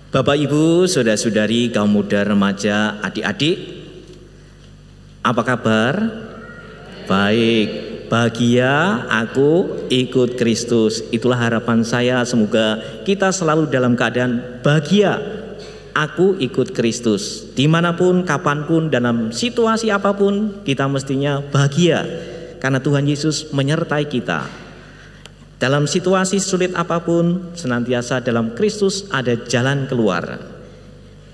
Bapak, Ibu, saudara-saudari, kaum muda, remaja, adik-adik, apa kabar? Baik. Bahagia aku ikut Kristus. Itulah harapan saya, semoga kita selalu dalam keadaan bahagia. Aku ikut Kristus. Dimanapun, kapanpun, dalam situasi apapun, kita mestinya bahagia karena Tuhan Yesus menyertai kita. Dalam situasi sulit apapun, senantiasa dalam Kristus ada jalan keluar.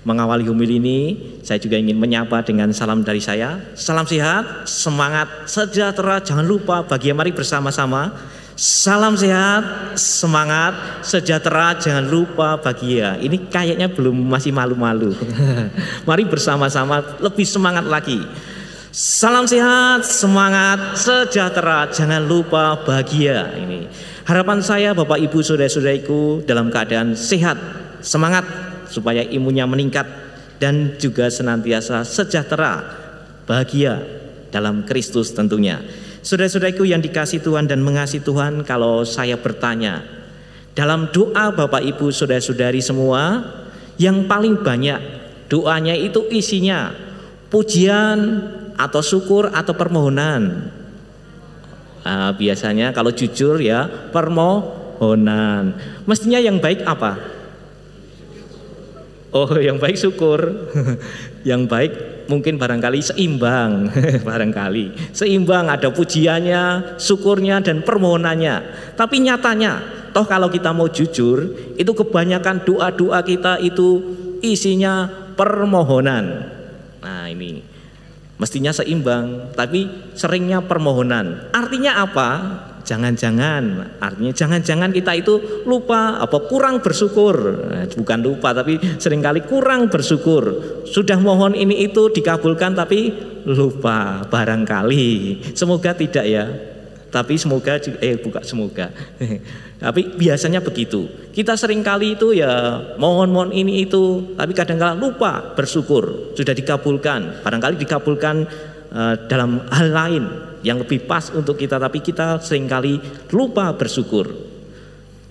Mengawali homili ini, saya juga ingin menyapa dengan salam dari saya. Salam sehat, semangat, sejahtera, jangan lupa bahagia. Mari bersama-sama. Salam sehat, semangat, sejahtera, jangan lupa bahagia. Ini kayaknya masih malu-malu. Mari bersama-sama lebih semangat lagi. Salam sehat, semangat, sejahtera, jangan lupa bahagia. Ini harapan saya, Bapak, Ibu, saudara-saudariku, dalam keadaan sehat, semangat, supaya imunnya meningkat dan juga senantiasa sejahtera, bahagia dalam Kristus tentunya. Saudara-saudariku yang dikasihi Tuhan dan mengasihi Tuhan, kalau saya bertanya, dalam doa Bapak, Ibu, saudara-saudari semua, yang paling banyak doanya itu isinya pujian atau syukur atau permohonan? Biasanya kalau jujur ya permohonan. Mestinya yang baik apa? Oh, yang baik syukur. Yang baik mungkin barangkali seimbang. Barangkali seimbang, ada pujiannya, syukurnya, dan permohonannya. Tapi nyatanya, toh kalau kita mau jujur, itu kebanyakan doa-doa kita itu isinya permohonan. Nah, ini mestinya seimbang, tapi seringnya permohonan. Artinya apa? Jangan-jangan kita itu lupa kurang bersyukur. Bukan lupa, tapi seringkali kurang bersyukur. Sudah mohon ini itu dikabulkan tapi lupa barangkali. Semoga tidak ya. Tapi semoga tapi biasanya begitu. Kita seringkali itu ya mohon ini itu, tapi kadang-kala lupa bersyukur. Sudah dikabulkan, barangkali dikabulkan dalam hal lain yang lebih pas untuk kita, tapi kita seringkali lupa bersyukur.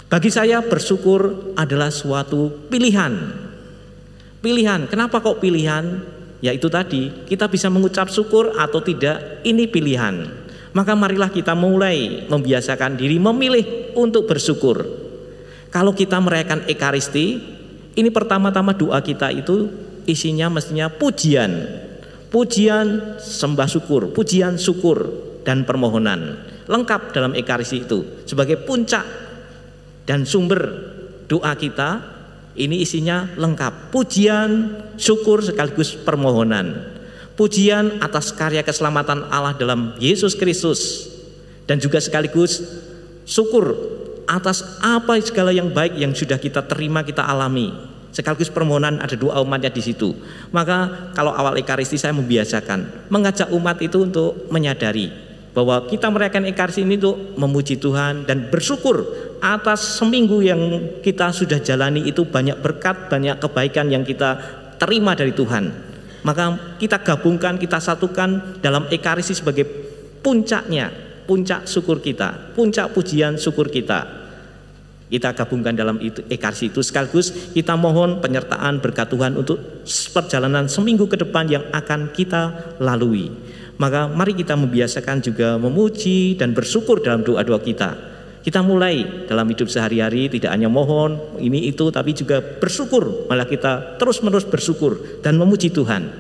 Bagi saya bersyukur adalah suatu pilihan. Pilihan, kenapa kok pilihan? Ya itu tadi, kita bisa mengucap syukur atau tidak, ini pilihan. Maka marilah kita mulai membiasakan diri memilih untuk bersyukur. Kalau kita merayakan Ekaristi, ini pertama-tama doa kita itu isinya mestinya pujian. Pujian, sembah syukur, pujian, syukur, dan permohonan. Lengkap dalam Ekaristi itu. Sebagai puncak dan sumber doa kita, ini isinya lengkap. Pujian, syukur, sekaligus permohonan. Pujian atas karya keselamatan Allah dalam Yesus Kristus. Dan juga sekaligus syukur atas apa segala yang baik yang sudah kita terima, kita alami. Sekaligus permohonan, ada doa umatnya di situ. Maka kalau awal Ekaristi saya membiasakan mengajak umat itu untuk menyadari bahwa kita merayakan Ekaristi ini untuk memuji Tuhan dan bersyukur atas seminggu yang kita sudah jalani itu, banyak berkat, banyak kebaikan yang kita terima dari Tuhan. Maka kita gabungkan, kita satukan dalam Ekaristi sebagai puncaknya, puncak syukur kita, puncak pujian syukur kita. Kita gabungkan dalam itu Ekaristi itu, sekaligus kita mohon penyertaan berkat Tuhan untuk perjalanan seminggu ke depan yang akan kita lalui. Maka mari kita membiasakan juga memuji dan bersyukur dalam doa-doa kita. Kita mulai dalam hidup sehari-hari tidak hanya mohon ini itu, tapi juga bersyukur. Malah kita terus-menerus bersyukur dan memuji Tuhan.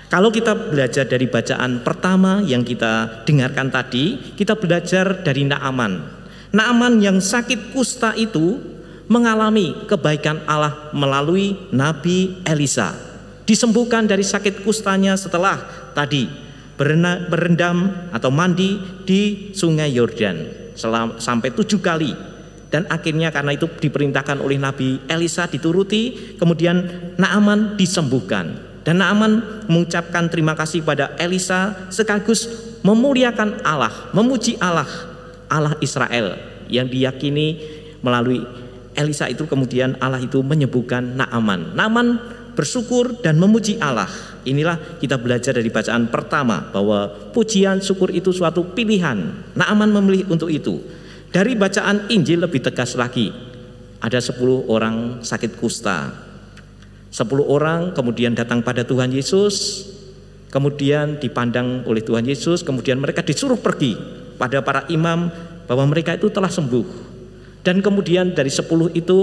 Kalau kita belajar dari bacaan pertama yang kita dengarkan tadi, kita belajar dari Naaman. Naaman yang sakit kusta itu mengalami kebaikan Allah melalui Nabi Elisa. Disembuhkan dari sakit kustanya setelah tadi berendam atau mandi di sungai Yordan sampai 7 kali. Dan akhirnya karena itu diperintahkan oleh Nabi Elisa, dituruti, kemudian Naaman disembuhkan. Dan Naaman mengucapkan terima kasih pada Elisa, sekaligus memuliakan Allah, memuji Allah Israel yang diyakini melalui Elisa itu. Kemudian Allah itu menyembuhkan Naaman. Naaman bersyukur dan memuji Allah. Inilah kita belajar dari bacaan pertama bahwa pujian syukur itu suatu pilihan. Naaman memilih untuk itu. Dari bacaan Injil lebih tegas lagi. Ada 10 orang sakit kusta. 10 orang kemudian datang pada Tuhan Yesus, kemudian dipandang oleh Tuhan Yesus, kemudian mereka disuruh pergi pada para imam bahwa mereka itu telah sembuh. Dan kemudian dari 10 itu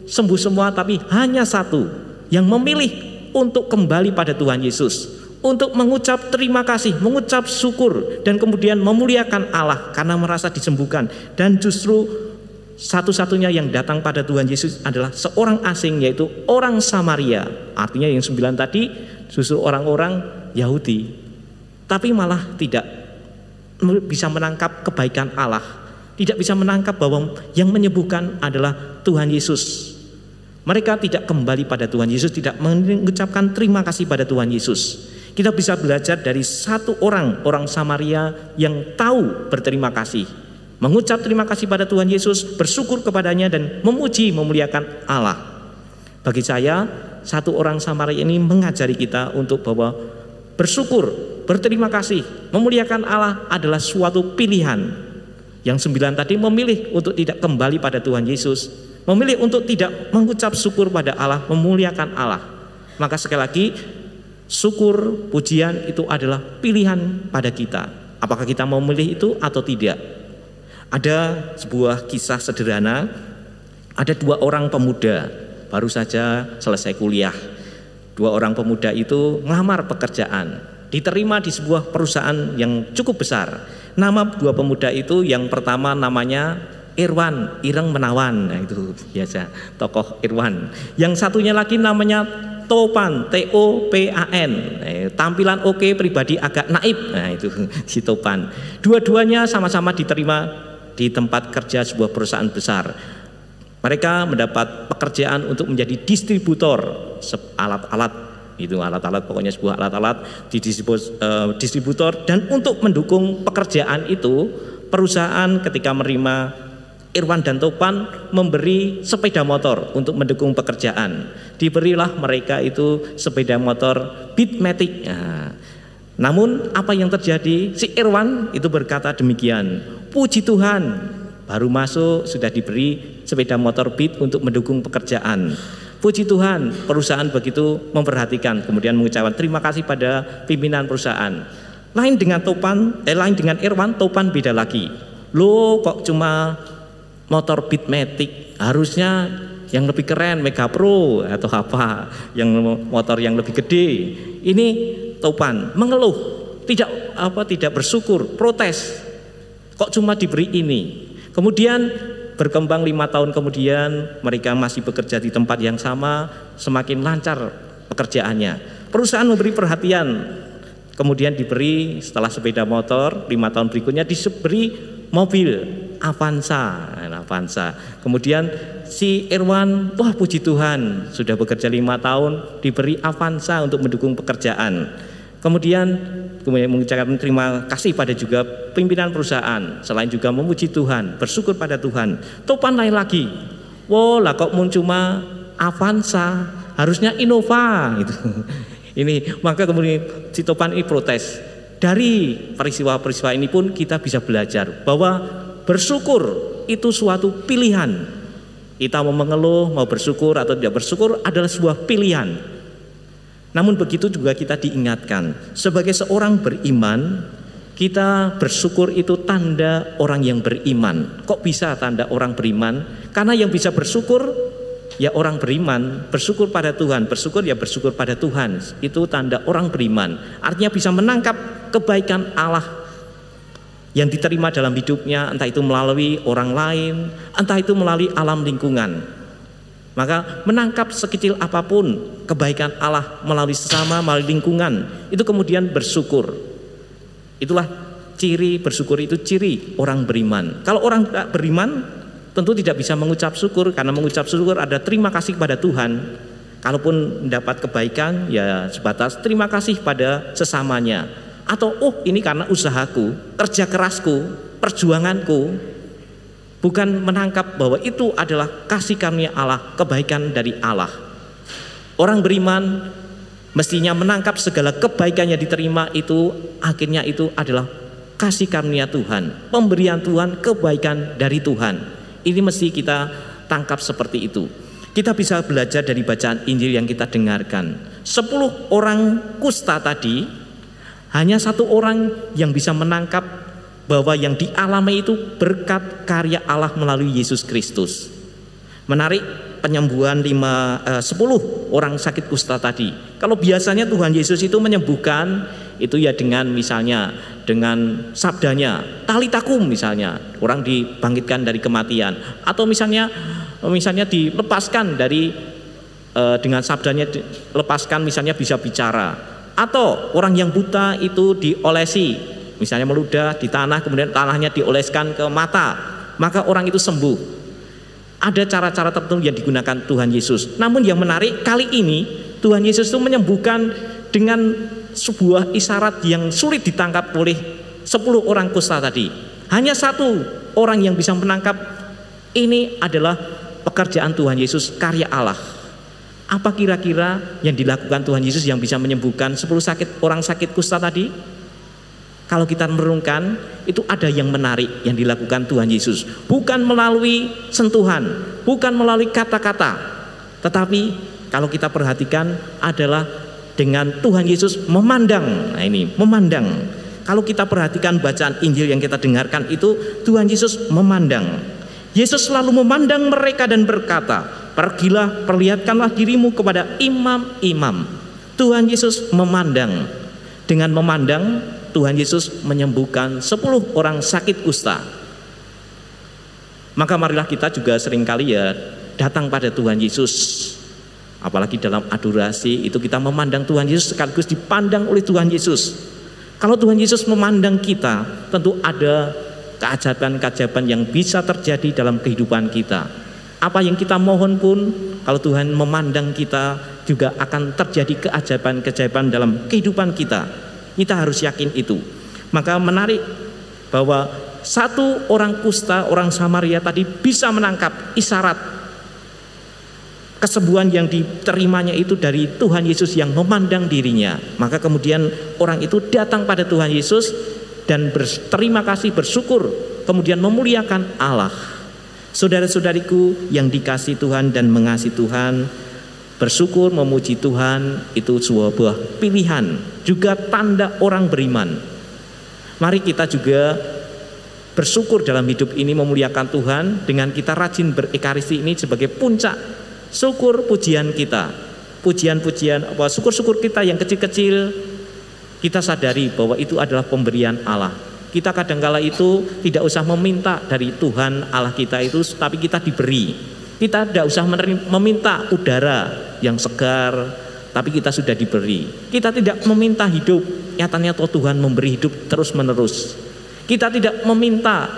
sembuh semua, tapi hanya 1 yang memilih untuk kembali pada Tuhan Yesus, untuk mengucap terima kasih, mengucap syukur, dan kemudian memuliakan Allah karena merasa disembuhkan. Dan justru satu-satunya yang datang pada Tuhan Yesus adalah seorang asing, yaitu orang Samaria. Artinya yang 9 tadi justru orang-orang Yahudi, tapi malah tidak bisa menangkap kebaikan Allah, tidak bisa menangkap bahwa yang menyembuhkan adalah Tuhan Yesus. Mereka tidak kembali pada Tuhan Yesus, tidak mengucapkan terima kasih pada Tuhan Yesus. Kita bisa belajar dari satu orang Samaria yang tahu berterima kasih, mengucap terima kasih pada Tuhan Yesus, bersyukur kepadanya, dan memuji memuliakan Allah. Bagi saya, satu orang Samaria ini mengajari kita untuk bahwa bersyukur, berterima kasih, memuliakan Allah adalah suatu pilihan. Yang 9 tadi memilih untuk tidak kembali pada Tuhan Yesus, memilih untuk tidak mengucap syukur pada Allah, memuliakan Allah. Maka sekali lagi, syukur, pujian itu adalah pilihan pada kita. Apakah kita mau memilih itu atau tidak? Ada sebuah kisah sederhana. Ada 2 orang pemuda baru saja selesai kuliah. 2 orang pemuda itu ngelamar pekerjaan, diterima di sebuah perusahaan yang cukup besar. Nama 2 pemuda itu, yang pertama namanya Irwan, Ireng Menawan. Nah, itu biasa tokoh Irwan. Yang satunya lagi namanya Topan, T-O-P-A-N. Tampilan oke, pribadi agak naif. Nah, itu si Topan. Dua-duanya sama-sama diterima di tempat kerja sebuah perusahaan besar. Mereka mendapat pekerjaan untuk menjadi distributor alat-alat, itu alat-alat, pokoknya sebuah alat-alat di distributor. Dan untuk mendukung pekerjaan itu, perusahaan ketika menerima Irwan dan Topan memberi sepeda motor untuk mendukung pekerjaan. Diberilah mereka itu sepeda motor Bitmatic. Nah, namun apa yang terjadi? Si Irwan itu berkata demikian, puji Tuhan, baru masuk sudah diberi sepeda motor Bit untuk mendukung pekerjaan. Puji Tuhan, perusahaan begitu memperhatikan, kemudian mengucapkan terima kasih pada pimpinan perusahaan. Lain dengan Irwan, Topan beda lagi. Loh, kok cuma motor Bitmatic? Harusnya yang lebih keren, Mega Pro atau apa, yang motor yang lebih gede. Ini Topan mengeluh, tidak bersyukur, protes. Kok cuma diberi ini? Kemudian berkembang 5 tahun kemudian, mereka masih bekerja di tempat yang sama, semakin lancar pekerjaannya. Perusahaan memberi perhatian, kemudian diberi setelah sepeda motor, 5 tahun berikutnya diberi mobil Avanza. Kemudian si Irwan, wah puji Tuhan, sudah bekerja 5 tahun diberi Avanza untuk mendukung pekerjaan. Kemudian mengucapkan terima kasih pada juga pimpinan perusahaan, selain juga memuji Tuhan, bersyukur pada Tuhan. Topan lain lagi, wah lah kok cuma Avanza, harusnya Innova gitu. Ini maka kemudian si Topan ini protes. Dari peristiwa-peristiwa ini pun kita bisa belajar bahwa bersyukur itu suatu pilihan. Kita mau mengeluh, mau bersyukur atau tidak bersyukur adalah sebuah pilihan. Namun begitu juga kita diingatkan, sebagai seorang beriman, kita bersyukur itu tanda orang yang beriman. Kok bisa tanda orang beriman? Karena yang bisa bersyukur ya orang beriman, bersyukur pada Tuhan, bersyukur ya bersyukur pada Tuhan. Itu tanda orang beriman. Artinya bisa menangkap kebaikan Allah yang diterima dalam hidupnya, entah itu melalui orang lain, entah itu melalui alam lingkungan. Maka menangkap sekecil apapun kebaikan Allah melalui sesama, melalui lingkungan, itu kemudian bersyukur. Itulah ciri bersyukur, itu ciri orang beriman. Kalau orang tak beriman tentu tidak bisa mengucap syukur, karena mengucap syukur ada terima kasih kepada Tuhan. Kalaupun mendapat kebaikan ya sebatas terima kasih pada sesamanya. Atau ini karena usahaku, kerja kerasku, perjuanganku. Bukan menangkap bahwa itu adalah kasih karunia Allah, kebaikan dari Allah. Orang beriman mestinya menangkap segala kebaikan yang diterima itu akhirnya itu adalah kasih karunia Tuhan, pemberian Tuhan, kebaikan dari Tuhan. Ini mesti kita tangkap seperti itu. Kita bisa belajar dari bacaan Injil yang kita dengarkan. 10 orang kusta tadi, hanya 1 orang yang bisa menangkap bahwa yang dialami itu berkat karya Allah melalui Yesus Kristus. Menarik, penyembuhan 10 orang sakit kusta tadi. Kalau biasanya Tuhan Yesus itu menyembuhkan itu ya dengan misalnya dengan sabdanya, talitakum misalnya, orang dibangkitkan dari kematian, atau misalnya dilepaskan dari dengan sabdanya lepaskan misalnya bisa bicara, atau orang yang buta itu diolesi, misalnya meludah di tanah kemudian tanahnya dioleskan ke mata, maka orang itu sembuh. Ada cara-cara tertentu yang digunakan Tuhan Yesus. Namun yang menarik kali ini Tuhan Yesus itu menyembuhkan dengan sebuah isyarat yang sulit ditangkap oleh 10 orang kusta tadi. Hanya 1 orang yang bisa menangkap ini adalah pekerjaan Tuhan Yesus, karya Allah. Apa kira-kira yang dilakukan Tuhan Yesus yang bisa menyembuhkan 10 orang sakit kusta tadi? Kalau kita merenungkan, itu ada yang menarik yang dilakukan Tuhan Yesus. Bukan melalui sentuhan, bukan melalui kata-kata, tetapi kalau kita perhatikan adalah dengan Tuhan Yesus memandang. Nah ini, memandang. Kalau kita perhatikan bacaan Injil yang kita dengarkan itu, Tuhan Yesus memandang. Yesus selalu memandang mereka dan berkata, "Pergilah, perlihatkanlah dirimu kepada imam-imam." Tuhan Yesus memandang. Dengan memandang, Tuhan Yesus menyembuhkan 10 orang sakit kusta. Maka marilah kita juga seringkali ya datang pada Tuhan Yesus. Apalagi dalam adorasi itu kita memandang Tuhan Yesus sekaligus dipandang oleh Tuhan Yesus. Kalau Tuhan Yesus memandang kita, tentu ada keajaiban-keajaiban yang bisa terjadi dalam kehidupan kita. Apa yang kita mohon pun, kalau Tuhan memandang kita, juga akan terjadi keajaiban-keajaiban dalam kehidupan kita. Kita harus yakin itu. Maka menarik bahwa 1 orang kusta, orang Samaria tadi bisa menangkap isyarat kesembuhan yang diterimanya itu dari Tuhan Yesus yang memandang dirinya. Maka kemudian orang itu datang pada Tuhan Yesus dan berterima kasih, bersyukur, kemudian memuliakan Allah. Saudara-saudariku yang dikasihi Tuhan dan mengasihi Tuhan, bersyukur, memuji Tuhan itu sebuah pilihan, juga tanda orang beriman. Mari kita juga bersyukur dalam hidup ini, memuliakan Tuhan dengan kita rajin berekaristi ini sebagai puncak syukur pujian kita. Pujian-pujian, syukur-syukur kita yang kecil-kecil, kita sadari bahwa itu adalah pemberian Allah. Kita kadangkala itu tidak usah meminta dari Tuhan Allah kita itu, tapi kita diberi. Kita tidak usah meminta udara yang segar, tapi kita sudah diberi. Kita tidak meminta hidup, nyatanya Tuhan memberi hidup terus menerus. Kita tidak meminta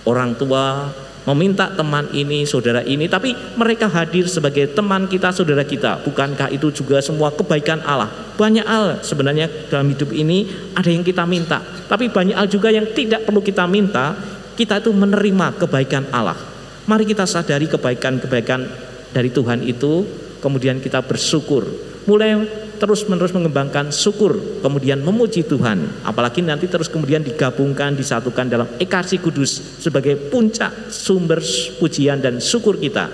orang tua, meminta teman ini, saudara ini, tapi mereka hadir sebagai teman kita, saudara kita. Bukankah itu juga semua kebaikan Allah? Banyak hal sebenarnya dalam hidup ini ada yang kita minta, tapi banyak hal juga yang tidak perlu kita minta. Kita itu menerima kebaikan Allah. Mari kita sadari kebaikan-kebaikan dari Tuhan itu, kemudian kita bersyukur, mulai terus-menerus mengembangkan syukur, kemudian memuji Tuhan. Apalagi nanti terus kemudian digabungkan, disatukan dalam Ekaristi Kudus sebagai puncak sumber pujian dan syukur kita.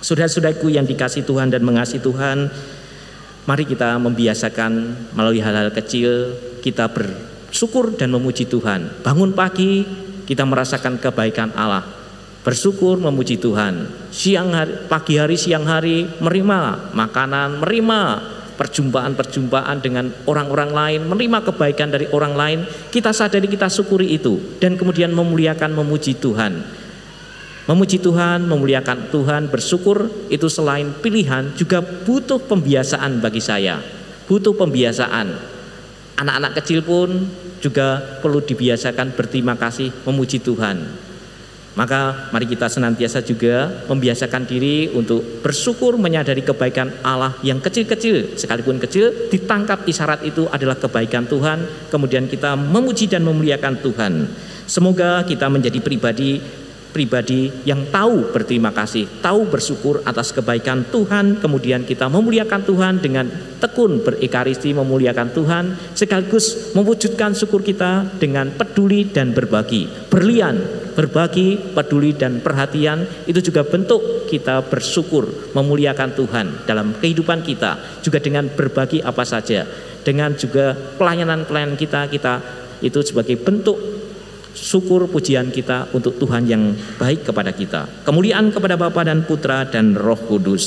Saudara-saudaraku yang dikasihi Tuhan dan mengasihi Tuhan, mari kita membiasakan melalui hal-hal kecil kita bersyukur dan memuji Tuhan. Bangun pagi kita merasakan kebaikan Allah, bersyukur memuji Tuhan. Pagi hari, siang hari menerima makanan, menerima perjumpaan-perjumpaan dengan orang-orang lain, menerima kebaikan dari orang lain. Kita sadari, kita syukuri itu, dan kemudian memuliakan, memuji Tuhan. Memuji Tuhan, memuliakan Tuhan, bersyukur itu selain pilihan juga butuh pembiasaan bagi saya. Butuh pembiasaan. Anak-anak kecil pun juga perlu dibiasakan berterima kasih, memuji Tuhan. Maka mari kita senantiasa juga membiasakan diri untuk bersyukur, menyadari kebaikan Allah yang kecil-kecil, sekalipun kecil, ditangkap isyarat itu adalah kebaikan Tuhan, kemudian kita memuji dan memuliakan Tuhan. Semoga kita menjadi pribadi pribadi yang tahu berterima kasih, tahu bersyukur atas kebaikan Tuhan. Kemudian kita memuliakan Tuhan dengan tekun berekaristi, memuliakan Tuhan, sekaligus mewujudkan syukur kita dengan peduli dan berbagi. Berlian, berbagi, peduli dan perhatian itu juga bentuk kita bersyukur, memuliakan Tuhan dalam kehidupan kita. Juga dengan berbagi apa saja, dengan juga pelayanan-pelayanan kita itu sebagai bentuk syukur pujian kita untuk Tuhan yang baik kepada kita. Kemuliaan kepada Bapa dan Putra dan Roh Kudus.